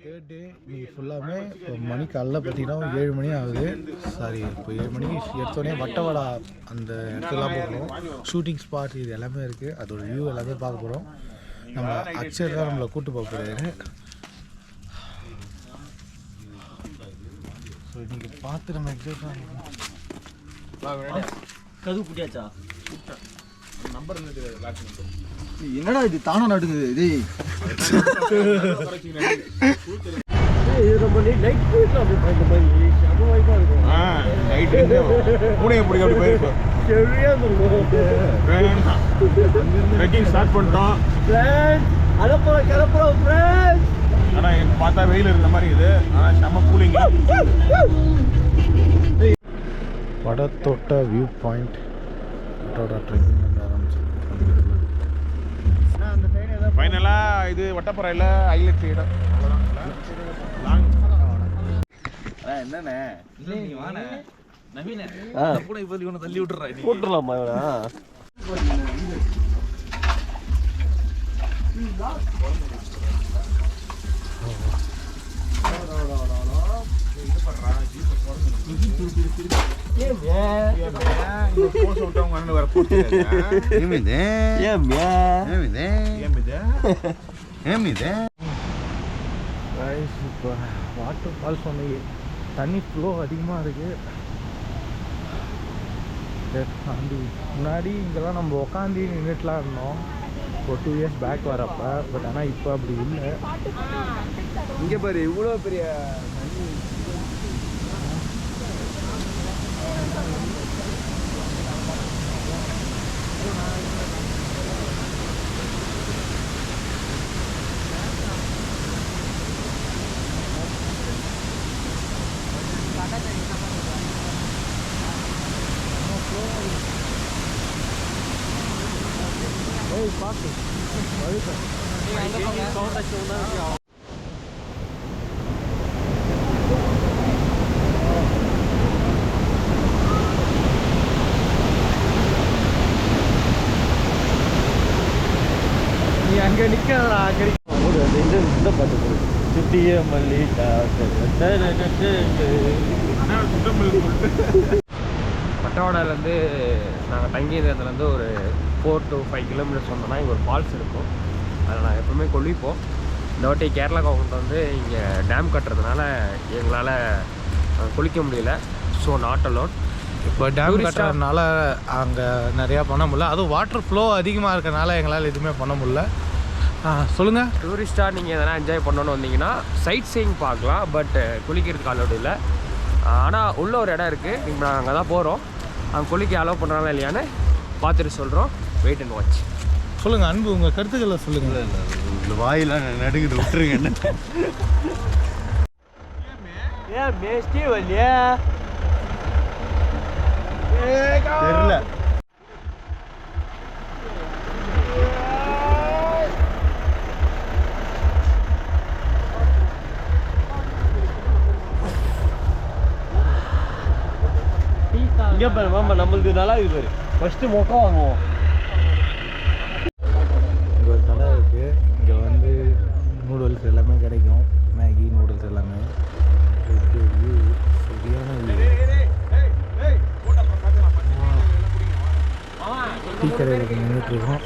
Third day இன்னைக்கு ஃபுல்லாமே இப்போ மணி காலைல பார்த்தீங்கன்னா 7 மணி ஆகுது. சாரி, இப்போ 7 மணிக்கு எடுத்தோடனே வட்டவடா அந்த இடத்துலாம் போகணும். ஷூட்டிங் ஸ்பாட் இது எல்லாமே இருக்குது. அதோட வியூ எல்லாமே பார்க்க போகிறோம். நம்ம அக்ஷர் தான் நம்மளை கூப்பிட்டு போக போகிறாரு. ஸோ நீங்கள் பார்த்து நம்ம எக்ஸாக்டாக கது புட்டியாச்சா நம்பர் என்னடா இது தானா நடுங்குது இது நம்ம நைட் போயிடலாம் அப்படி இந்த மாதிரி செம வாய்ப்பாக இருக்கும். நைட்டு மூணையை பிடிக்க அப்படி போயிருக்கோம். சரியாக ட்ரெக்கிங் ஸ்டார்ட் பண்ணிட்டோம். அலப்புறம் கிளப்புறோம் ஃப்ரெண்ட்ஸ். ஆனால் எனக்கு பார்த்தா வெயில் இருந்த மாதிரி இது. ஆனால் செம்ம கூலிங். வடத்தோட்ட வியூ பாயிண்ட் ட்ரெக்கிங் ஆரம்பிச்சு. ஃபைனலாக இது வட்டப்பறையில் ஹைலைட் இடம். என்னண்ணே நீ வாண்ணே நவீன கூட இப்போதைக்கு ஒன்று தள்ளி விட்டுறா போட்டுடலாமா இப்போ வாட்டர் ஃபால்ஸ் ஒன்று தண்ணி ஃப்ளோ அதிகமாக இருக்குது. முன்னாடி இங்கெல்லாம் நம்ம உக்காந்து நின்றுட்டுலாம் இருந்தோம் ஒரு 2 years பேக் வரப்போ. பட் ஆனால் இப்போ அப்படி இல்லை. இங்கே பாரு இவ்வளோ பெரிய பார்த்து நீ அங்கே நிற்கிறா. அங்கே இந்த பாட்டு சுத்திய மல்லிகா பட்டவாடாலேருந்து நாங்கள் தங்கியிருந்ததுலேருந்து ஒரு 4 to 5 கிலோமீட்டர்ஸ் வந்தோம்னா இங்கே ஒரு ஃபால்ஸ் இருக்கும். அதில் நாங்கள் எப்போவுமே கொல்லிப்போம். இந்த வாட்டி கேரளா கவர்மெண்ட் வந்து இங்கே டேம் கட்டுறதுனால எங்களால் குளிக்க முடியல. So not allowed. இப்போ டேம் கட்டுறதுனால அங்கே நிறையா பண்ண முடியல. அதுவும் வாட்டர் ஃப்ளோ அதிகமாக இருக்கிறனால எங்களால் எதுவுமே பண்ண முடியல. சொல்லுங்கள். டூரிஸ்ட்டாக நீங்கள் எதனா என்ஜாய் பண்ணணுன்னு வந்தீங்கன்னா சைட் சீயிங் பார்க்கலாம். பட் குளிக்கிறதுக்கு அலோடு இல்லை. ஆனால் உள்ள ஒரு இடம் இருக்குது. இப்போ நாங்கள் அங்கே தான் போகிறோம். அங்கே குளிக்க அலோவ் பண்ணுறாங்களா இல்லையான்னு பார்த்துட்டு சொல்கிறோம். Wait and watch. சொல்லுங்கள் அன்பு, உங்கள் கருத்துக்களை சொல்லுங்கள். இந்த வாயிலாம் நடுங்குது விட்டுருங்க. என்ன ஏன் மேஸ்டே வரலையா தெரியல. இங்கே பாரு மாமா, நம்மளுக்கு நல்லா இருக்கு பாரு. ஃபஸ்ட்டு மொக்கா வாங்குவோம். இங்கே ஒரு கடை இருக்குது. இங்கே வந்து நூடுல்ஸ் எல்லாமே கிடைக்கும். மேகி நூடுல்ஸ் எல்லாமே. சரியான டீ கடையில் நின்றுட்டுருக்கோம்.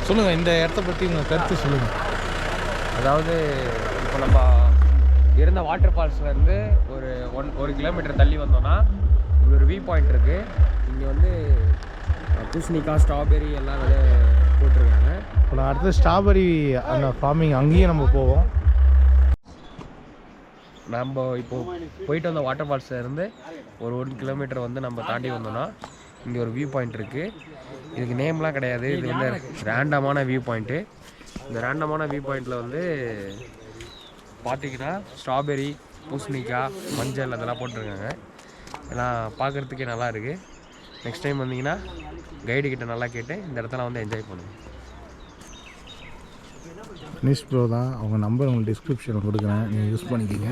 சொல்லுங்கள், இந்த இடத்த பற்றி உங்கள் கருத்து சொல்லுங்கள். அதாவது இப்போ நம்ம இருந்த வாட்டர் ஃபால்ஸ்லேருந்து ஒரு 1 கிலோமீட்டர் தள்ளி வந்தோம்னா இங்கே ஒரு வியூ பாயிண்ட் இருக்குது. இங்கே வந்து பூசணிக்காய், ஸ்ட்ராபெரி எல்லாம் விதை போட்டிருக்காங்க. இப்போ நான் அடுத்து ஸ்ட்ராபெரி அந்த ஃபார்மிங் அங்கேயும் நம்ம போவோம். நம்ம இப்போது போயிட்டு வந்த வாட்டர் ஃபால்ஸ்லேருந்து ஒரு 1 கிலோமீட்டர் வந்து நம்ம தாண்டி வந்தோம்னா இங்கே ஒரு வியூ பாயிண்ட் இருக்குது. இதுக்கு நேம்லாம் கிடையாது. இது வந்து ரேண்டமான வியூ பாயிண்ட்டு. இந்த ரேண்டமான வியூ பாயிண்ட்டில் வந்து பார்த்திங்கன்னா ஸ்ட்ராபெரி, பூசணிக்காய், மஞ்சள் அதெல்லாம் போட்டிருக்காங்க. எல்லாம் பார்க்குறதுக்கே நல்லா இருக்குது. நெக்ஸ்ட் டைம் வந்தீங்கன்னா கைடுக்கிட்ட நல்லா கேட்டு இந்த இடத்துல வந்து என்ஜாய் பண்ணுங்கள். நிஷ் ப்ரோ தான். அவங்க நம்பர் உங்களுக்கு டிஸ்கிரிப்ஷனில் கொடுக்குறேன், நீங்கள் யூஸ் பண்ணிக்கிங்க.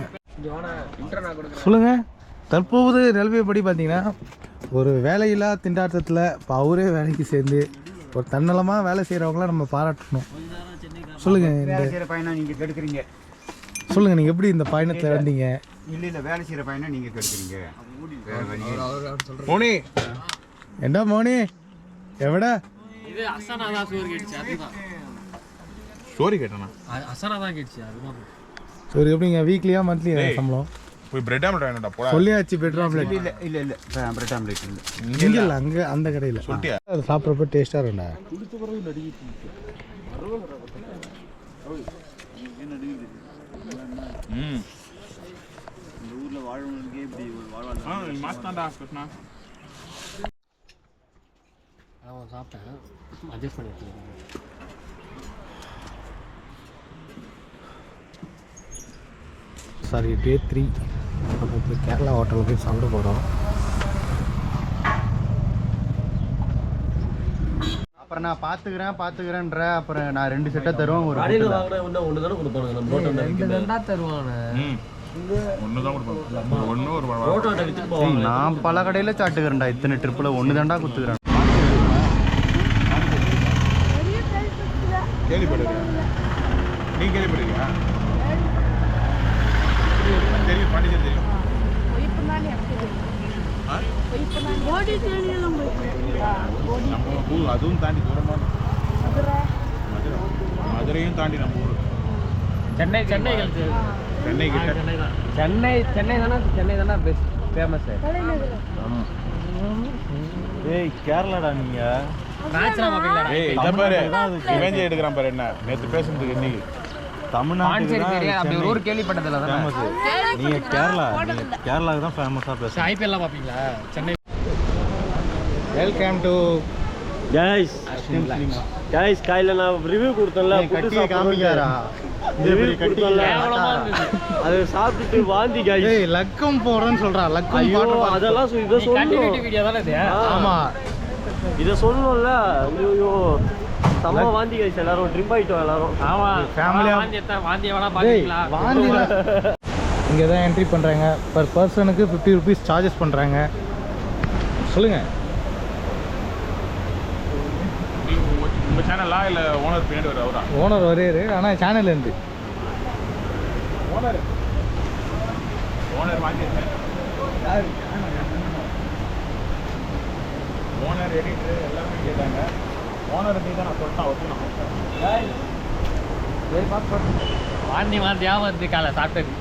சொல்லுங்கள். தற்போது நிலவியபடி பார்த்தீங்கன்னா ஒரு வேலையில்லா திண்டாட்டத்தில் இப்போ அவரே வேலைக்கு சேர்ந்து ஒரு தன்னலமாக வேலை செய்கிறவங்களாம் நம்ம பாராட்டணும். சொல்லுங்கள், இந்த பயணம் நீங்கள் கெடுக்குறீங்க. சொல்லுங்கள், நீங்கள் எப்படி இந்த பயணத்தை வந்தீங்க? இல்லை வேலை செய்கிற பயணம் நீங்கள் கெடுக்குறீங்க. மோனி என்ன மோனி எவடா இது அசனா தான் சோறு கேட்டுச்சு, அதுதான் ஸ்டோரி கேட்டேண்ணா. அசனா தான் கேட்டுச்சு, அதுதான். சரி, எப்படிங்க வீக்லியா மந்த்லியா சம்பளம்? போய் பிரெட் ஆம்லெட் வேணும்டா போடா. சொல்லியாச்சு, பெட்ரோல் ஆம்லெட் இல்லை இல்லை இல்லை பிரெட் ஆம்லேட் இல்லை. இங்கே இல்லை, அங்கே அந்த கடையில் சொல்லிட்டியா? அது சாப்பிட்றப்ப டேஸ்ட்டாக இருக்கும்டா. ம் மாஸ்தான்டா கிருஷ்ணா. அவன் சாப்பிட்டேன், அட்ஜஸ்ட் பண்ணி வச்சுருக்கேன். சாரி, டே 3 நம்ம இப்போ கேரளா ஹோட்டலில் போய் சாப்பிட போகிறோம். அப்புறம் நான் பார்த்துக்கிறேன்ற அப்புறம் நான் 2 செட்டை தருவேன். ஒரு கடையில் வாங்கினா ஒன்று தானே கொடுப்பாங்க, நம்ம ரோட்டை தருவானே. ஒன்று தான் கொடுப்பாங்க. ஒன்று ஒரு ரோட்டோட்ட விற்றுட்டு போவாங்க. நான் பல கடையில் சாப்பிட்டுக்கிறேன்டா. இத்தனை ட்ரிப்பில் 1 தாண்டா குத்துக்கிறேன். கேள்விப்படுறியா? நீ கேள்விப்படுறியா? தெரியும், பாண்டிச்சேரி தெரியும். நம்ம ஊர் அதுவும் தாண்டி தூரமான மதுரையும் தாண்டி நம்ம ஊர் சென்னை சென்னை கழிச்சு சென்னை கிட்ட. சென்னை தானே பெஸ்ட் ஃபேமஸ். ஏய் கேரளாடா நீங்கள். மேட்ச்லாம் பார்ப்பீங்களா? ஏய் இதை பாரு, இவன் எடுக்கிறான் பாரு. என்ன நேற்று பேசுறதுக்கு இன்னைக்கு தமிழ்நாட்டுக்கு அப்படி ஒரு ஊர் கேள்விப்பட்டதில்ல தானே. நீங்கள் கேரளாவுக்கு தான் ஃபேமஸாக பேசுகிறேன். ஐபிஎல்லாம் பார்ப்பீங்களா? சென்னை. வெல்கம் டு கைஸ் காலையில நான் ரிவ்யூ கொடுத்தேன்ல, கட்டியை காமிக்காரா? அது சாப்பிட்டுட்டு வாந்தி கைஸ். ஏய் லக்கம் போடுறேன்னு சொல்கிறான். லக்கம் பாட்டு அதெல்லாம் இதை சொல்லணும். வீடியோ தானே இது? ஆமாம், இதை சொல்லணும்ல. ஐயோ செம்ம வாந்தி கைஸ். எல்லாரும் ட்ரிப் ஆகிட்டோம் எல்லாரும். ஆமாம், ஃபேமிலியாக வாந்தி வேணா டேய் பார்த்தீங்களா? வாந்தி இங்கே தான் என்ட்ரி பண்ணுறாங்க. பர் பர்சனுக்கு 50 rupees சார்ஜஸ் பண்ணுறாங்க. சொல்லுங்கள். உங்க சேனலா இல்ல ஓனர் பின்னாடி வர அவரா? ஓனர் வரையாரு, ஆனால் சேனல் இருந்து ஓனர் வாங்கிட்டேன். ஓனர் எடிட்டர் எல்லாமே கேட்டாங்க. ஓனர் நீ தான் நான் சொல்லிட்டேன் ஒத்துக்கணும். வாந்தியாக வந்து காலை சாப்பிட்டது.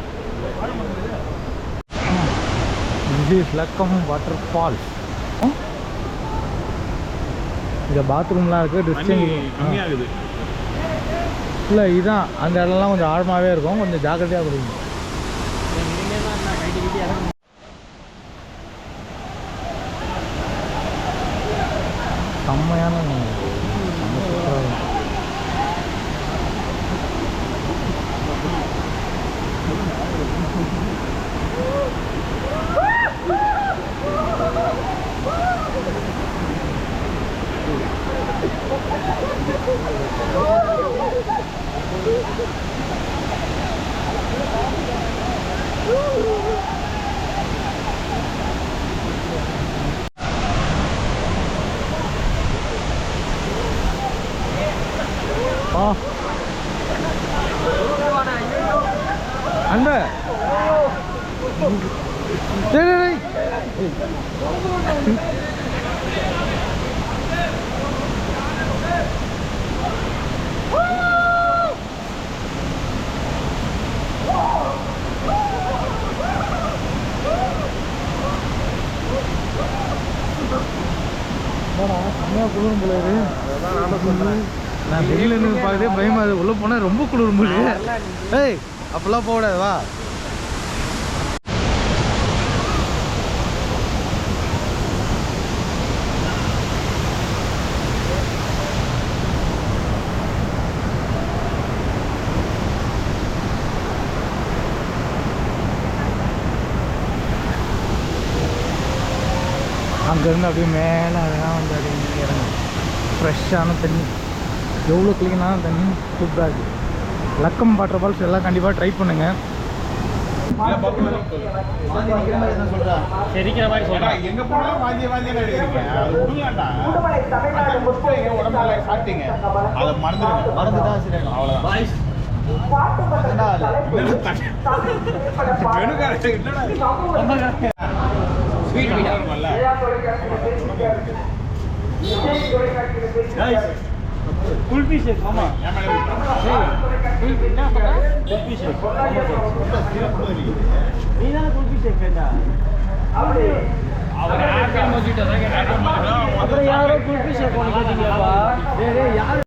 இது லக்கம் வாட்டர் ஃபால்ஸ். இங்கே பாத்ரூம்லாம் இருக்குது, ட்ரெஸ் தண்ணி சேஞ்ச் கம்மியாகுது. இல்லை இதுதான் அந்த இடம்லாம் கொஞ்சம் ஆழமாகவே இருக்கும், கொஞ்சம் ஜாக்கிரதையாக கொடுங்க. செம்மையான செம்ம சூப்பராக இருக்கும். அந்த செம்மையாக குளிரும் போல இது. நான் வெளியில் இருந்து பார்க்கவே பயமா அது. உள்ளே போனால் ரொம்ப குளிரும் போல. ஏய் அப்போல்லாம் போகக்கூடாது, வா. அங்கேருந்து அப்படியே மேலே அதெல்லாம் வந்து அப்படியே இங்கே இறங்கும். ஃப்ரெஷ்ஷான தண்ணி, எவ்வளோ க்ளீனான தண்ணி, சூப்பராக இருக்குது. லக்கம் வாட்டர் ஃபால்ஸ் எல்லாம் கண்டிப்பாக ட்ரை பண்ணுங்கள். செரிக்கிற மாதிரி சொல்கிறேன். எங்க போனாலும் வாந்திய எடுக்கிறீங்க. அது விடுங்கடா. உடம்புல சாப்பிட்டீங்க. அதை மறந்துதான் சரி அவ்வளோதான். குல்பி ஷேக் மாமா. குல்பி ஷேக் நீ தானே குல்பி ஷேக் கேட்டா? அவர் ஆப்பிள் மொஜிட்டோ தான் கேட்டாங்க. அப்புறம் யாரோ குல்பி ஷேக் ஒன்று கேட்டீங்கப்பா. யார்